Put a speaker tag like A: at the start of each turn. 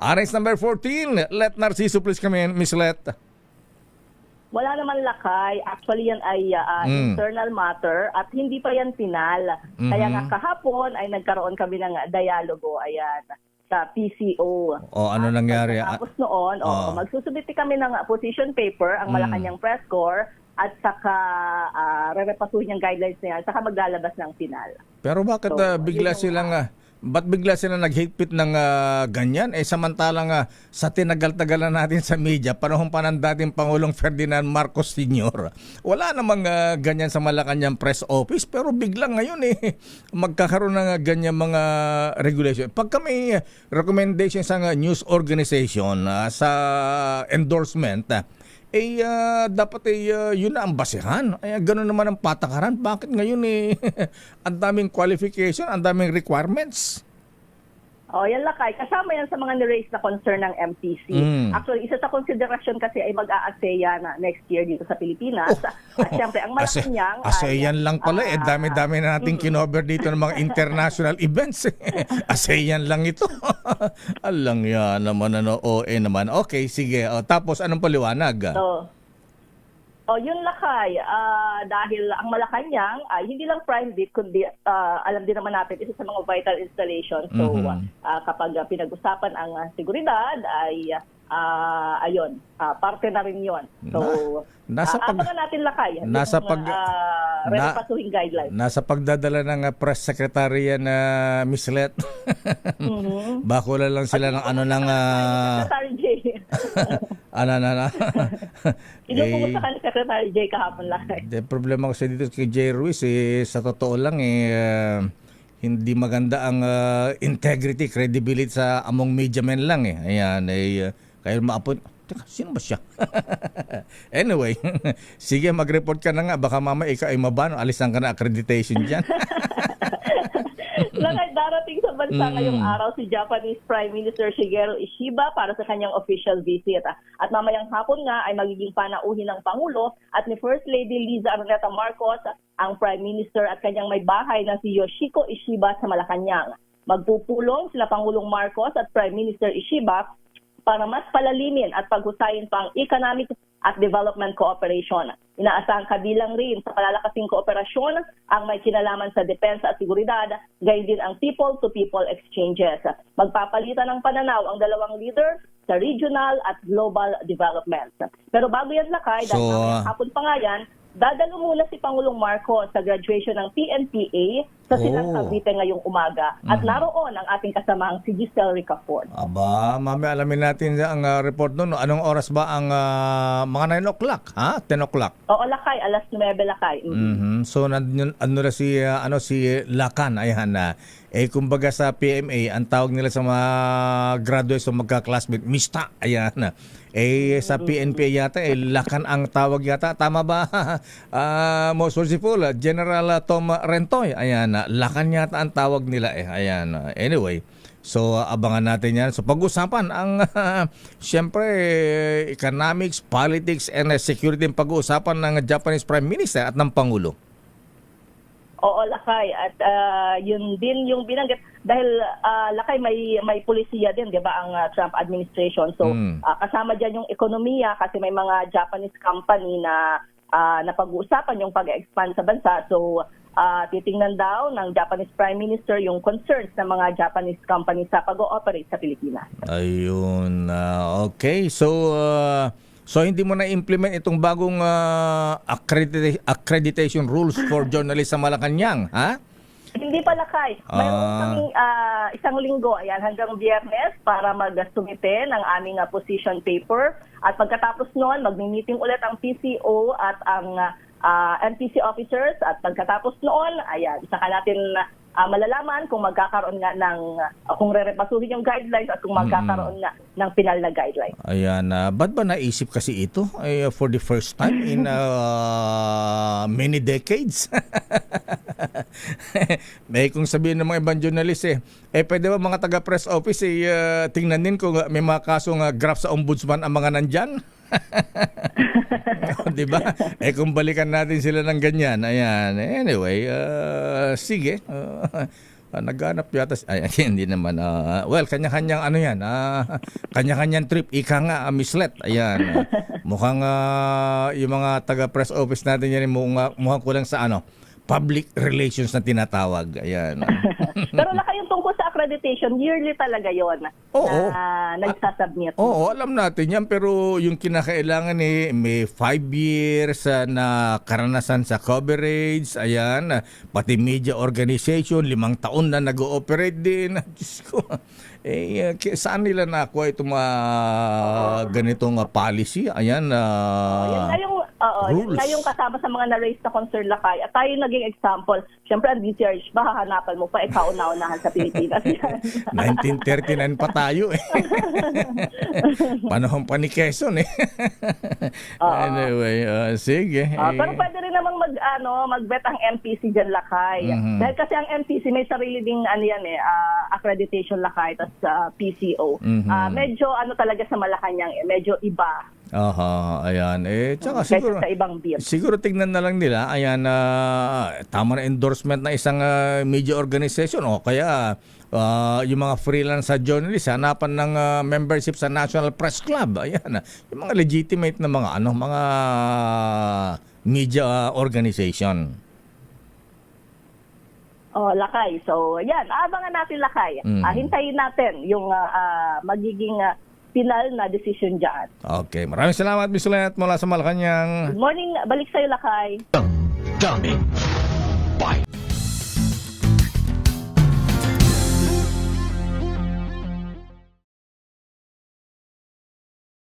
A: RS number 14, Let Narciso, please come in, Miss Let.
B: Wala naman lakay. Actually, yan ay internal matter at hindi pa yan final. Kaya nga kahapon ay nagkaroon kami ng dialogo, ayan, sa PCO.
A: O, ano nangyari?
B: Tapos noon, magsusubiti kami ng position paper, ang Malacanang Press Corps, at saka re-repasuhin yung guidelines na yan, saka maglalabas ng final.
A: Pero bakit bigla silang... ba't bigla sila naghigpit ng ganyan? Samantalang sa tinagal-tagal na natin sa media, panahon pa ng dating Pangulong Ferdinand Marcos Sr., wala namang ganyan sa Malacanang Press Office, pero biglang ngayon magkakaroon ng ganyan mga regulation. Pagka may recommendation sa news organization sa endorsement, dapat yun na ang basehan. Ganun naman ang patakaran. Bakit ngayon ang daming qualification, ang daming requirements?
B: Yan lakay. Kasama yan sa mga ni-raise na concern ng MTC. Actually, isa sa konsiderasyon kasi ay mag-a-ASEAN na next year dito sa Pilipinas. At syempre, ang Malacanang...
A: ASEAN lang pala. Dami-dami na nating kinover dito ng mga international events. ASEAN lang ito. Alang yan naman, naman. Okay, sige. Tapos, anong paliwanag?
B: Yun lakay, dahil ang Malacanang ay hindi lang private, kundi alam din naman natin, isa sa mga vital installations. So, kapag pinag-usapan ang seguridad, ay ayun, parte na rin yun. So, abangan natin lakay. Repasuhing guidelines.
A: Nasa pagdadala ng press secretary yan, Miss Let. Bakula lang sila ng
B: Secretary J. Inupunta ka ni Secretary J kahapon lang.
A: Problema ko dito kay J. Ruiz, sa totoo lang, hindi maganda ang integrity, credibility sa among media men lang. Ayan, kaya maapon. Teka, sino ba siya? Anyway, sige, mag-report ka na nga. Baka mama ikaw ay mabano, alisan ka na accreditation dyan.
B: Lakay, darating sa bansa ngayong araw si Japanese Prime Minister Shigeru Ishiba para sa kanyang official visit. At mamayang hapon nga ay magiging panauhin ng Pangulo at ni First Lady Liza Araneta Marcos, ang Prime Minister at kanyang may bahay na si Yoshiko Ishiba sa Malacanang. Magpupulong sila Pangulong Marcos at Prime Minister Ishiba para mas palalimin at paghusayin pang economic at development cooperation. Inaasahang kabilang rin sa palalakasing kooperasyon ang may kinalaman sa depensa at seguridad, gayon din ang people-to-people exchanges. Magpapalitan ng pananaw ang dalawang leader sa regional at global development. Pero bago yan lakay, dahil hapon pa nga yan, dadalo muna si Pangulong Marcos sa graduation ng PNPA sa Silang Cavite ngayong umaga. At naroon ang ating kasamang si Giselle Ricafort.
A: Aba, mami, alamin natin ang report nun. Anong oras ba ang mga 9 o'clock? 10 o'clock?
B: Oo, lakay. Alas 9 lakay.
A: So, ano na si Lacan, ayan na. Kumbaga sa PMA, ang tawag nila sa mga graduates o magka-classmate, mista, ayan na. Sa PNP yata, Lacan ang tawag yata. Tama ba? Most merciful, General Tom Rentoy. Ayan, Lacan yata ang tawag nila. Ayan. Anyway, so abangan natin yan. So pag-usapan ang, siyempre, economics, politics, and security ang pag-uusapan ng Japanese Prime Minister at ng Pangulo.
B: Oo, lakay. At yun din yung binanggit. Dahil lakay may pulisiya din, di ba, ang Trump administration. So kasama dyan yung ekonomiya kasi may mga Japanese company na napag-uusapan yung pag-expand sa bansa. So titingnan daw ng Japanese Prime Minister yung concerns ng mga Japanese companies sa pag-ooperate sa Pilipinas. Ayun.
A: Okay. So hindi mo na-implement itong bagong accreditation rules for journalists sa Malacanang, ha?
B: Hindi pa lakay. Mayroon kaming isang linggo hanggang Biyernes para mag-sumite ng aming position paper. At pagkatapos noon, mag-meeting ulit ang PCO at ang NPC officers. At pagkatapos noon, saka natin malalaman kung magkakaroon nga kung re-repasuhin yung guidelines at kung magkakaroon nga ng final na guidelines.
A: Ayan, ba't ba naisip kasi ito for the first time in many decades? May kung sabihin ng mga ibang journalist pwede ba mga taga-press office tingnan din kung may mga kasong graft sa ombudsman ang mga nandyan? Di ba? Kung balikan natin sila ng ganyan, ayan. Anyway, sige. naghanap yata ay hindi naman well kanya-kanyang ano yan kanya-kanyang trip ika nga mislet ayan mukhang yung mga taga press office natin yan mukhang kulang sa public relations na tinatawag ayan.
B: Pero laka yung tungkol sa accreditation, yearly talaga yon
A: Oo.
B: na nagsasubmit.
A: Oo, alam natin yan pero yung kinakailangan may 5 years na karanasan sa coverage, ayan, pati media organization, 5 taon na nag-ooperate din. Diyos ko, saan nila nakuha itong ganitong policy? Ayan,
B: yun nga yung kasama sa mga na-raise na concern lakay. At tayo naging example. Siyempre, ang DCRH, hahanapan mo pa, kauna-unahan sa Pilipinas.
A: 1939 pa tayo eh. Panahon pa ni Quezon eh. Anyway, sige.
B: Pero pwede rin namang mag-vet ang MPC dyan lakay. Dahil kasi ang MPC may sarili ding accreditation lakay, tas PCO. Medyo talaga sa Malacanang, medyo iba.
A: Aha, ayan. Tsaka siguro
B: sa ibang beer.
A: Siguro tignan na lang nila, ayan, tama na endorsement na isang media organization o kaya yung mga freelance journalist hanapan ng membership sa National Press Club. Ayan, yung mga legitimate na mga mga media organization.
B: Lakay. So, yan, abangan natin lakay. Hintayin natin yung magiging final na decision dyan.
A: Okay, maraming salamat, Miss Let, mula sa Malacanang.
B: Good morning, balik sa'yo lakay.
C: Dummy. Bye.